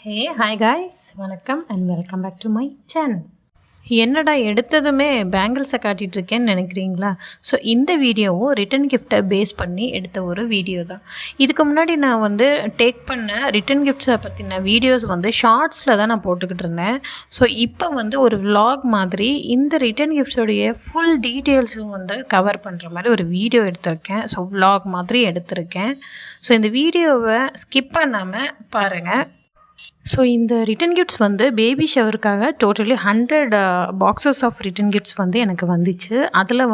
Hi guys, welcome and welcome back to my channel. என்னடா எடுத்ததுமே பேங்கிள்ஸை காட்டிகிட்டு இருக்கேன்னு நினைக்கிறீங்களா? ஸோ இந்த வீடியோவும் ரிட்டன் கிஃப்ட்டை பேஸ் பண்ணி எடுத்த ஒரு வீடியோ தான். இதுக்கு முன்னாடி நான் டேக் பண்ண ரிட்டன் கிஃப்ட்ஸை பற்றின வீடியோஸ் ஷார்ட்ஸில் தான் நான் போட்டுக்கிட்டு இருந்தேன். ஸோ இப்போ ஒரு vlog மாதிரி இந்த ரிட்டன் கிஃப்ட்ஸோடைய ஃபுல் டீட்டெயில்ஸும் கவர் பண்ணுற மாதிரி ஒரு வீடியோ எடுத்திருக்கேன். ஸோ vlog மாதிரி எடுத்திருக்கேன். ஸோ இந்த வீடியோவை ஸ்கிப் பண்ணாமல் பாருங்கள். ஸோ இந்த ரிட்டன் கிஃப்ட்ஸ் பேபி ஷவருக்காக totally 100 boxes of return gifts எனக்கு வந்துச்சு. அதில்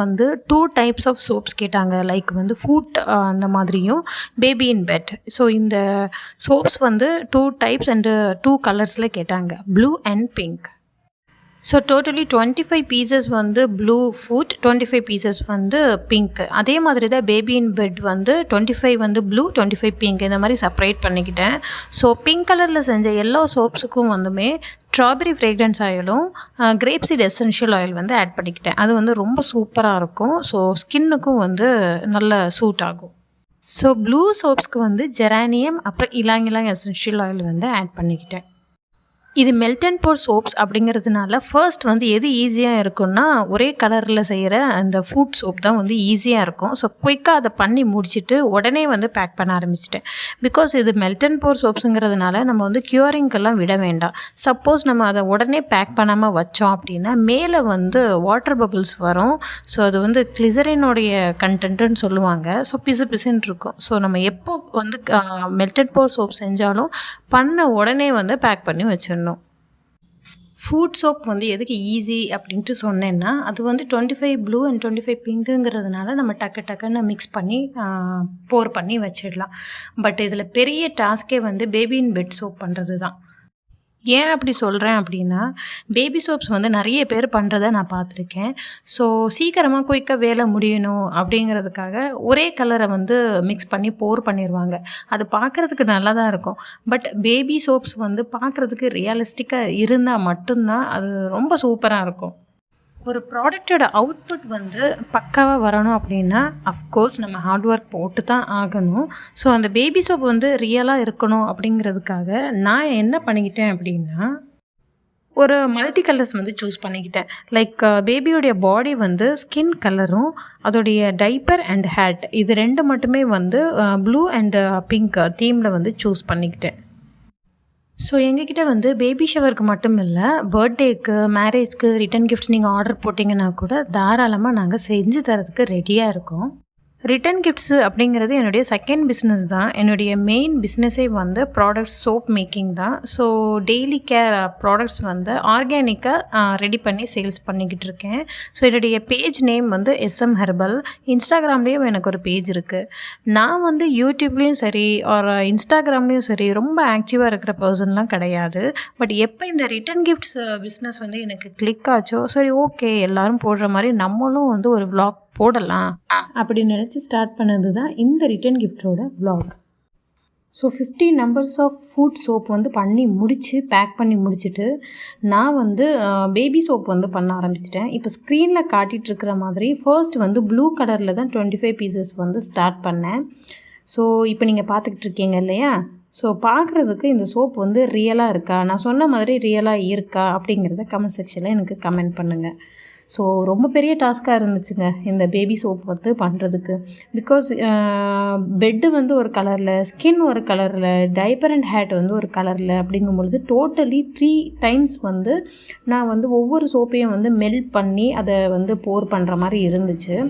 2 டைப்ஸ் ஆஃப் சோப்ஸ் கேட்டாங்க. லைக் ஃபுட் அந்த மாதிரியும் பேபி இன் பெட். ஸோ இந்த சோப்ஸ் 2 டைப்ஸ் அண்டு 2 கலர்ஸில் கேட்டாங்க, blue and pink. So totally 25 pieces blue foot, 25 pieces pink. அதே மாதிரி தான் baby in bed 25 blue, 25 pink, இந்த மாதிரி செப்பரேட் பண்ணிக்கிட்டேன். ஸோ பிங்க் கலரில் செஞ்ச எல்லா சோப்ஸுக்கும் ஸ்ட்ராபெரி ஃப்ரேக்ரன்ஸ் ஆயிலும் grape seed essential oil add பண்ணிக்கிட்டேன். அது ரொம்ப சூப்பராக இருக்கும். ஸோ ஸ்கின்னுக்கும் நல்ல சூட் ஆகும். ஸோ ப்ளூ சோப்ஸ்க்கு ஜெரானியம் அப்புறம் ylang ylang essential oil add பண்ணிக்கிட்டேன். இது மெல்ட் அண்ட் போர் சோப்ஸ் அப்படிங்கிறதுனால ஃபர்ஸ்ட் எது ஈஸியாக இருக்குன்னா ஒரே கலரில் செய்கிற அந்த ஃபுட் சோப் தான் ஈஸியாக இருக்கும். ஸோ குயிக்காக அதை பண்ணி முடிச்சுட்டு உடனே பேக் பண்ண ஆரம்பிச்சிட்டேன். பிகாஸ் இது மெல்ட் அண்ட் போர் சோப்ஸுங்கிறதுனால நம்ம க்யூரிங்கெல்லாம் விட வேண்டாம். சப்போஸ் நம்ம அதை உடனே பேக் பண்ணாமல் வச்சோம் அப்படின்னா மேலே வாட்டர் பபிள்ஸ் வரும். ஸோ அது கிளிசரினுடைய கண்டென்ட்டுன்னு சொல்லுவாங்க. ஸோ பிசு பிசுன்னு இருக்கும். ஸோ நம்ம எப்போ மெல்ட் அண்ட் போர் சோப் செஞ்சாலும் பண்ண உடனே பேக் பண்ணி வச்சிடணும். ஃபுட் சோப் எதுக்கு ஈஸி அப்படின்ட்டு சொன்னேன்னா அது 25 ப்ளூ அண்ட் 25 பிங்க்குங்கிறதுனால நம்ம டக்குன்னு மிக்ஸ் பண்ணி போர் பண்ணி வச்சிடலாம். பட் இதில் பெரிய டாஸ்கே பேபி இன் பெட் சோப் பண்ணுறது தான். ஏன் அப்படி சொல்கிறேன் அப்படின்னா பேபி சோப்ஸ் நிறைய பேர் பண்ணுறதை நான் பார்த்துருக்கேன். ஸோ சீக்கிரமாக குயிக்காக வேலை முடியணும் அப்படிங்கிறதுக்காக ஒரே கலரை மிக்ஸ் பண்ணி போர் பண்ணிடுவாங்க. அது பார்க்குறதுக்கு நல்லா தான் இருக்கும். பட் பேபி சோப்ஸ் பார்க்குறதுக்கு ரியலிஸ்டிக்காக இருந்தால் மட்டும்தான் அது ரொம்ப சூப்பராக இருக்கும். ஒரு ப்ராடக்டோட அவுட்புட் பக்காவாக வரணும் அப்படின்னா அஃப்கோர்ஸ் நம்ம ஹார்ட் ஒர்க் போட்டு தான் ஆகணும். ஸோ அந்த பேபி சோப் ரியலாக இருக்கணும் அப்படிங்கிறதுக்காக நான் என்ன பண்ணிக்கிட்டேன் அப்படின்னா ஒரு மல்டி கலர்ஸ் சூஸ் பண்ணிக்கிட்டேன். லைக் பேபியோடைய பாடி ஸ்கின் கலரும் அதோடைய டைப்பர் அண்ட் ஹேட் இது ரெண்டு மட்டுமே ப்ளூ அண்ட் பிங்க் தீமில் சூஸ் பண்ணிக்கிட்டேன். ஸோ எங்ககிட்ட பேபி ஷவருக்கு மட்டும் இல்லை, பர்த்டேக்கு, மேரேஜ்க்கு ரிட்டன் கிஃப்ட்ஸ் நீங்கள் ஆர்டர் போட்டிங்கன்னா கூட தாராளமாக நாங்கள் செஞ்சு தரதுக்கு ரெடியாக இருக்கோம். ரிட்டன் கிஃப்ட்ஸு அப்படிங்கிறது என்னுடைய செகண்ட் பிஸ்னஸ் தான். என்னுடைய மெயின் பிஸ்னஸே ப்ராடக்ட்ஸ் சோப் மேக்கிங் தான். ஸோ டெய்லி கேர் ப்ராடக்ட்ஸ் ஆர்கானிக்காக ரெடி பண்ணி சேல்ஸ் பண்ணிக்கிட்டு இருக்கேன். ஸோ என்னுடைய பேஜ் நேம் SM ஹெர்பல். இன்ஸ்டாகிராம்லேயும் எனக்கு ஒரு பேஜ் இருக்குது. நான் யூடியூப்லேயும் சரி ஒரு இன்ஸ்டாகிராம்லேயும் சரி ரொம்ப ஆக்டிவாக இருக்கிற பர்சன்லாம் கிடையாது. பட் எப்போ இந்த ரிட்டன் கிஃப்ட்ஸ் பிஸ்னஸ் எனக்கு கிளிக் ஆச்சோ சரி ஓகே எல்லோரும் போடுற மாதிரி நம்மளும் ஒரு vlog போடலாம் அப்படின்னு நினச்சி ஸ்டார்ட் பண்ணது தான் இந்த ரிட்டன் கிஃப்டோட vlog. So 50 numbers of foot soap பண்ணி முடித்து பேக் பண்ணி முடிச்சுட்டு நான் பேபி சோப் பண்ண ஆரம்பிச்சிட்டேன். இப்போ ஸ்க்ரீனில் காட்டிகிட்ருக்கிற மாதிரி ஃபர்ஸ்ட் ப்ளூ கலரில் தான் 25 பீசஸ் ஸ்டார்ட் பண்ணேன். ஸோ இப்போ நீங்கள் பார்த்துக்கிட்டு இருக்கீங்க இல்லையா? ஸோ பார்க்குறதுக்கு இந்த சோப் ரியலாக இருக்கா, நான் சொன்ன மாதிரி ரியலாக இருக்கா அப்படிங்கிறத கமெண்ட் செக்ஷனில் எனக்கு கமெண்ட் பண்ணுங்கள். ஸோ ரொம்ப பெரிய டாஸ்க்காக இருந்துச்சுங்க இந்த பேபி சோப் பண்ணுறதுக்கு. பிகாஸ் பெட்டு ஒரு கலரில், ஸ்கின் ஒரு கலரில், டைப்பர் அண்ட் ஹேட் ஒரு கலரில் அப்படிங்கும்பொழுது டோட்டலி 3 டைம்ஸ் நான் ஒவ்வொரு சோப்பையும் மெல்ட் பண்ணி அதை போர் பண்ணுற மாதிரி இருந்துச்சு.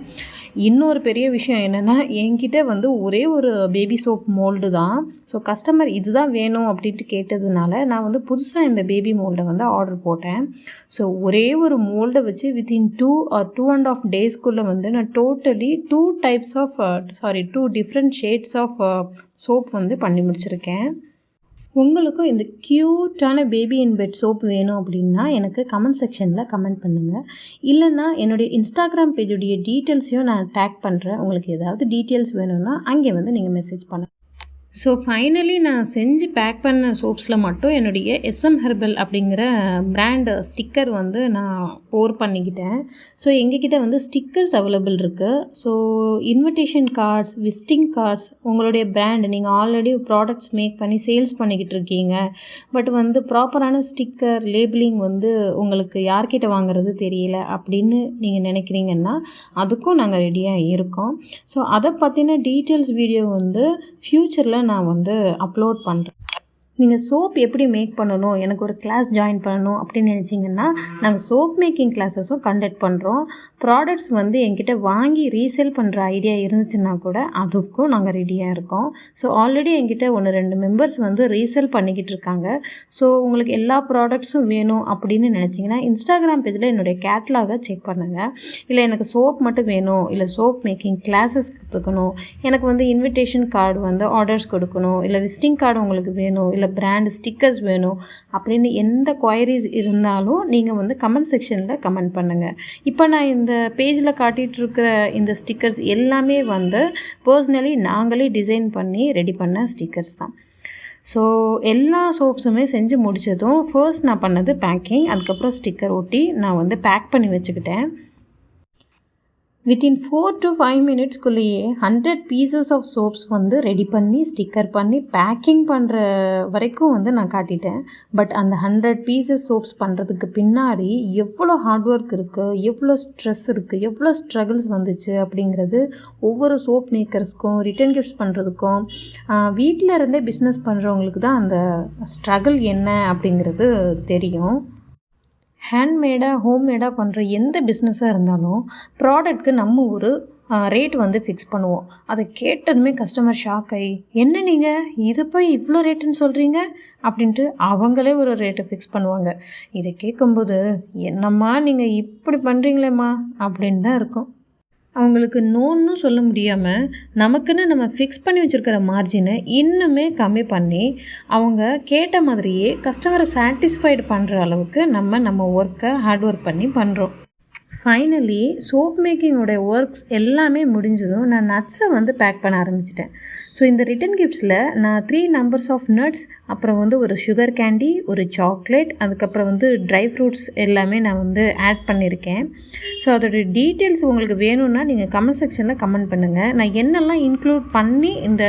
இன்னொரு பெரிய விஷயம் என்னென்னா என்கிட்ட ஒரே ஒரு பேபி சோப் மோல்டு தான். ஸோ கஸ்டமர் இதுதான் வேணும் அப்படின்ட்டு கேட்டதுனால நான் புதுசாக இந்த பேபி மோல்டை ஆர்டர் போட்டேன். ஸோ ஒரே ஒரு மோல்டை வச்சு வித்தின் 2 or 2.5 டேஸ்க்குள்ளே நான் totally 2 different shades of soap பண்ணி முடிச்சிருக்கேன். உங்களுக்கும் இந்த க்யூட்டான பேபி இன் பெட் சோப் வேணும் அப்படின்னா எனக்கு கமெண்ட் செக்ஷனில் கமெண்ட் பண்ணுங்கள். இல்லைன்னா என்னுடைய இன்ஸ்டாகிராம் பேஜுடைய டீட்டெயில்ஸையும் நான் டேக் பண்ணுறேன். உங்களுக்கு ஏதாவது டீட்டெயில்ஸ் வேணும்னா அங்கே நீங்கள் மெசேஜ் பண்ணுங்கள். ஸோ ஃபைனலி நான் செஞ்சு பேக் பண்ண சோப்ஸில் மட்டும் என்னுடைய SM ஹெர்பல் அப்படிங்கிற பிராண்டு ஸ்டிக்கர் வந்து நான் போர் பண்ணிக்கிட்டேன். ஸோ எங்ககிட்ட வந்து ஸ்டிக்கர்ஸ் அவைலபிள் இருக்குது. So invitation cards, visiting cards, உங்களுடைய பிராண்ட் நீங்கள் ஆல்ரெடி ப்ராடக்ட்ஸ் மேக் பண்ணி சேல்ஸ் பண்ணிக்கிட்டு இருக்கீங்க, பட் வந்து ப்ராப்பரான ஸ்டிக்கர் லேபிளிங் வந்து உங்களுக்கு யார்கிட்ட வாங்குறது தெரியல அப்படின்னு நீங்கள் நினைக்கிறீங்கன்னா அதுக்கும் நாங்கள் ரெடியாக இருக்கோம். ஸோ அதை பற்றின டீட்டெயில்ஸ் வீடியோ வந்து ஃப்யூச்சரில் நான் வந்து அப்லோட் பண்ணுறேன். நீங்கள் சோப் எப்படி மேக் பண்ணணும், எனக்கு ஒரு கிளாஸ் ஜாயின் பண்ணணும் அப்படின்னு நினச்சிங்கன்னா நாங்கள் சோப் மேக்கிங் கிளாஸஸும் கண்டக்ட் பண்ணுறோம். ப்ராடக்ட்ஸ் வந்து என்கிட்ட வாங்கி ரீசேல் பண்ணுற ஐடியா இருந்துச்சுன்னா கூட அதுக்கும் நாங்கள் ரெடியாக இருக்கோம். ஸோ ஆல்ரெடி என்கிட்ட 1-2 மெம்பர்ஸ் வந்து ரீசேல் பண்ணிக்கிட்டு இருக்காங்க. ஸோ உங்களுக்கு எல்லா ப்ராடக்ட்ஸும் வேணும் அப்படின்னு நினச்சிங்கன்னா இன்ஸ்டாகிராம் பேஜில் என்னுடைய கேட்லாகை செக் பண்ணுங்கள். இல்லை எனக்கு சோப் மட்டும் வேணும், இல்லை சோப் மேக்கிங் கிளாஸஸ் கற்றுக்கணும், எனக்கு வந்து இன்விடேஷன் கார்டு வந்து ஆர்டர்ஸ் கொடுக்கணும், இல்லை விசிட்டிங் கார்டு உங்களுக்கு வேணும், இல்லை பிராண்ட் ஸ்டிக்கர்ஸ் வேணும் அப்படின்னு எந்த குவைரிஸ் இருந்தாலும் நீங்கள் வந்து கமெண்ட் செக்ஷனில் கமெண்ட் பண்ணுங்கள். இப்போ நான் இந்த பேஜில் காட்டிகிட்ருக்கிற இந்த ஸ்டிக்கர்ஸ் எல்லாமே வந்து பர்சனலி நாங்களே டிசைன் பண்ணி ரெடி பண்ண ஸ்டிக்கர்ஸ் தான். ஸோ எல்லா சோப்ஸுமே செஞ்சு முடித்ததும் ஃபர்ஸ்ட் நான் பண்ணது பேக்கிங், அதுக்கப்புறம் ஸ்டிக்கர் ஒட்டி நான் வந்து பேக் பண்ணி வச்சுக்கிட்டேன். வித்தின் 4 to 5 மினிட்ஸ்குள்ளேயே 100 பீசஸ் ஆஃப் சோப்ஸ் வந்து ரெடி பண்ணி ஸ்டிக்கர் பண்ணி பேக்கிங் பண்ணுற வரைக்கும் வந்து நான் காட்டிட்டேன். பட் அந்த 100 பீசஸ் சோப்ஸ் பண்ணுறதுக்கு பின்னாடி எவ்வளோ ஹார்ட் ஒர்க் இருக்குது, எவ்வளோ ஸ்ட்ரெஸ் இருக்குது, எவ்வளோ ஸ்ட்ரகிள்ஸ் வந்துச்சு அப்படிங்கிறது ஒவ்வொரு சோப் மேக்கர்ஸ்க்கும் ரிட்டன் கிஃப்ட்ஸ் பண்ணுறதுக்கும் வீட்டில் இருந்தே பிஸ்னஸ் பண்ணுறவங்களுக்கு தான் அந்த ஸ்ட்ரகிள் என்ன அப்படிங்கிறது தெரியும். ஹேண்ட்மேடாக ஹோம்மேடாக பண்ணுற எந்த பிஸ்னஸாக இருந்தாலும் ப்ராடக்ட்க்கு நம்ம ஒரு ரேட் வந்து ஃபிக்ஸ் பண்ணுவோம். அதை கேட்டதுமே கஸ்டமர் ஷாக் ஆகி என்ன நீங்கள் இது போய் இவ்வளோ ரேட்டுன்னு சொல்கிறீங்க அப்படின்ட்டு அவங்களே ஒரு ரேட்டை ஃபிக்ஸ் பண்ணுவாங்க. இதை கேட்கும்போது என்னம்மா நீங்கள் இப்படி பண்ணுறீங்களேம்மா அப்படின்னு தான் இருக்கும். அவங்களுக்கு நோன்னு சொல்ல முடியாமல் நமக்குன்னு நம்ம ஃபிக்ஸ் பண்ணி வச்சுருக்கிற மார்ஜினை இன்னுமே கம்மி பண்ணி அவங்க கேட்ட மாதிரியே கஸ்டமரை சாட்டிஸ்ஃபைடு பண்ணுற அளவுக்கு நம்ம ஒர்க்கை ஹார்ட் ஒர்க் பண்ணி பண்ணுறோம். ஃபைனலி சோப் மேக்கிங்கோட ஒர்க்ஸ் எல்லாமே முடிஞ்சதும் நான் நட்ஸை வந்து பேக் பண்ண ஆரம்பிச்சிட்டேன். ஸோ இந்த ரிட்டன் கிஃப்ட்ஸில் நான் 3 நம்பர்ஸ் ஆஃப் நட்ஸ், அப்புறம் வந்து ஒரு சுகர் கேண்டி, ஒரு சாக்லேட், அதுக்கப்புறம் வந்து ட்ரை ஃப்ரூட்ஸ் எல்லாமே நான் வந்து ஆட் பண்ணியிருக்கேன். ஸோ அதோட டீட்டெயில்ஸ் உங்களுக்கு வேணும்னா நீங்கள் கமெண்ட் செக்ஷனில் கமெண்ட் பண்ணுங்கள். நான் என்னெல்லாம் இன்க்ளூட் பண்ணி இந்த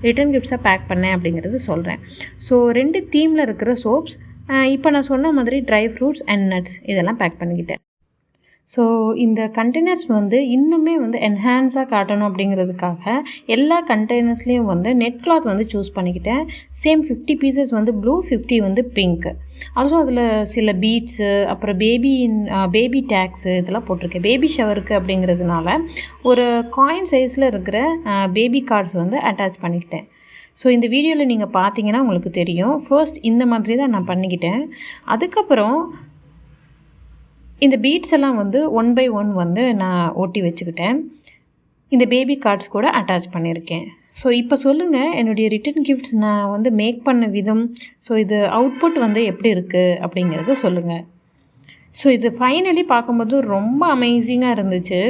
ரிட்டன் கிஃப்ட்ஸை பேக் பண்ணேன் அப்படிங்கிறது சொல்கிறேன். ஸோ 2 தீமில் இருக்கிற சோப்ஸ், இப்போ நான் சொன்ன மாதிரி ட்ரை ஃப்ரூட்ஸ் அண்ட் நட்ஸ் இதெல்லாம் பேக் பண்ணிக்கிட்டேன். ஸோ இந்த கண்டெய்னர்ஸ் வந்து இன்னுமே வந்து என்ஹான்ஸாக காட்டணும் அப்படிங்கிறதுக்காக எல்லா கண்டெய்னர்ஸ்லேயும் வந்து நெட் கிளாத் வந்து சூஸ் பண்ணிக்கிட்டேன். சேம் 50 பீசஸ் வந்து ப்ளூ, 50 வந்து பிங்க். ஆல்சோ அதில் சில பீட்ஸு, அப்புறம் பேபி டேக்ஸு இதெல்லாம் போட்டிருக்கேன். பேபி ஷவருக்கு அப்படிங்கிறதுனால ஒரு காயின் சைஸில் இருக்கிற பேபி கார்ட்ஸ் வந்து அட்டாச் பண்ணிக்கிட்டேன். ஸோ இந்த வீடியோவில் நீங்கள் பார்த்தீங்கன்னா உங்களுக்கு தெரியும். ஃபர்ஸ்ட் இந்த மாதிரி தான் நான் பண்ணிக்கிட்டேன். அதுக்கப்புறம் இந்த பீட்ஸ் எல்லாம் வந்து 1 by 1 வந்து நான் ஒட்டி வச்சுக்கிட்டேன். இந்த பேபி கார்ட்ஸ் கூட அட்டாச் பண்ணியிருக்கேன். ஸோ இப்போ சொல்லுங்கள், என்னுடைய ரிட்டன் கிஃப்ட்ஸ் நான் வந்து மேக் பண்ண விதம், ஸோ இது அவுட்புட் வந்து எப்படி இருக்குது அப்படிங்கிறத சொல்லுங்கள். ஸோ இது ஃபைனலி பார்க்கும்போது ரொம்ப அமேசிங்காக இருந்துச்சு.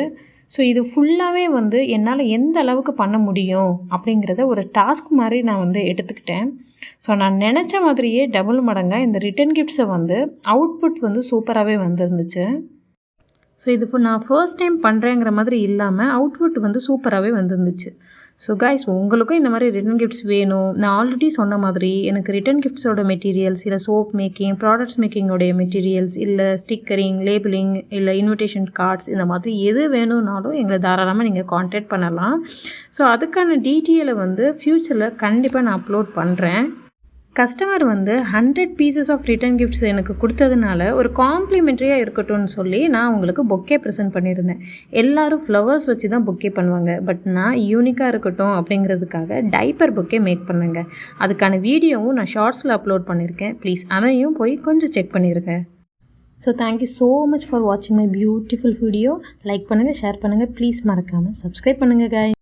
ஸோ இது ஃபுல்லாகவே வந்து என்னால் எந்த அளவுக்கு பண்ண முடியும் அப்படிங்கிறத ஒரு டாஸ்க் மாதிரி நான் வந்து எடுத்துக்கிட்டேன். ஸோ நான் நினச்ச மாதிரியே டபுள் மடங்காக இந்த ரிட்டன் கிஃப்ட்ஸை வந்து அவுட்புட் வந்து சூப்பராகவே வந்துருந்துச்சு. ஸோ இது நான் ஃபர்ஸ்ட் டைம் பண்ணுறேங்கிற மாதிரி இல்லாமல் அவுட்புட் வந்து சூப்பராகவே வந்துருந்துச்சு. ஸோ கைஸ், உங்களுக்கும் இந்த மாதிரி ரிட்டன் கிஃப்ட்ஸ் வேணும். நான் ஆல்ரெடி சொன்ன மாதிரி எனக்கு ரிட்டன் கிஃப்ட்ஸோட மெட்டீரியல்ஸ், இல்லை சோப் மேக்கிங், ப்ராடக்ட்ஸ் மேக்கிங்கோடைய மெட்டீரியல்ஸ், இல்லை ஸ்டிக்கரிங், லேபிளிங், இல்லை இன்விடேஷன் கார்ட்ஸ், இந்த மாதிரி எது வேணும்னாலும் எங்களை தாராளமாக நீங்கள் கான்டாக்ட் பண்ணலாம். ஸோ அதுக்கான டீட்டெயிலை வந்து ஃப்யூச்சரில் கண்டிப்பாக நான் அப்லோட் பண்ணுறேன். கஸ்டமர் வந்து 100 பீசஸ் ஆஃப் ரிட்டன் கிஃப்ட்ஸ் எனக்கு கொடுத்ததுனால ஒரு காம்ப்ளிமெண்ட்ரியாக இருக்கட்டும்னு சொல்லி நான் உங்களுக்கு பொக்கே ப்ரெசென்ட் பண்ணியிருந்தேன். எல்லோரும் ஃப்ளவர்ஸ் வச்சு தான் பொக்கே பண்ணுவாங்க, பட் நான் யூனிக்காக இருக்கட்டும் அப்படிங்கிறதுக்காக டைப்பர் பொக்கே மேக் பண்ணுங்க. அதுக்கான வீடியோவும் நான் ஷார்ட்ஸில் அப்லோட் பண்ணியிருக்கேன். ப்ளீஸ் அதையும் போய் கொஞ்சம் செக் பண்ணிடுங்க. So thank you so much for வாட்சிங் மை பியூட்டிஃபுல் வீடியோ. லைக் பண்ணுங்கள், ஷேர் பண்ணுங்கள், ப்ளீஸ் மறக்காமல் சப்ஸ்கிரைப் பண்ணுங்கள் guys.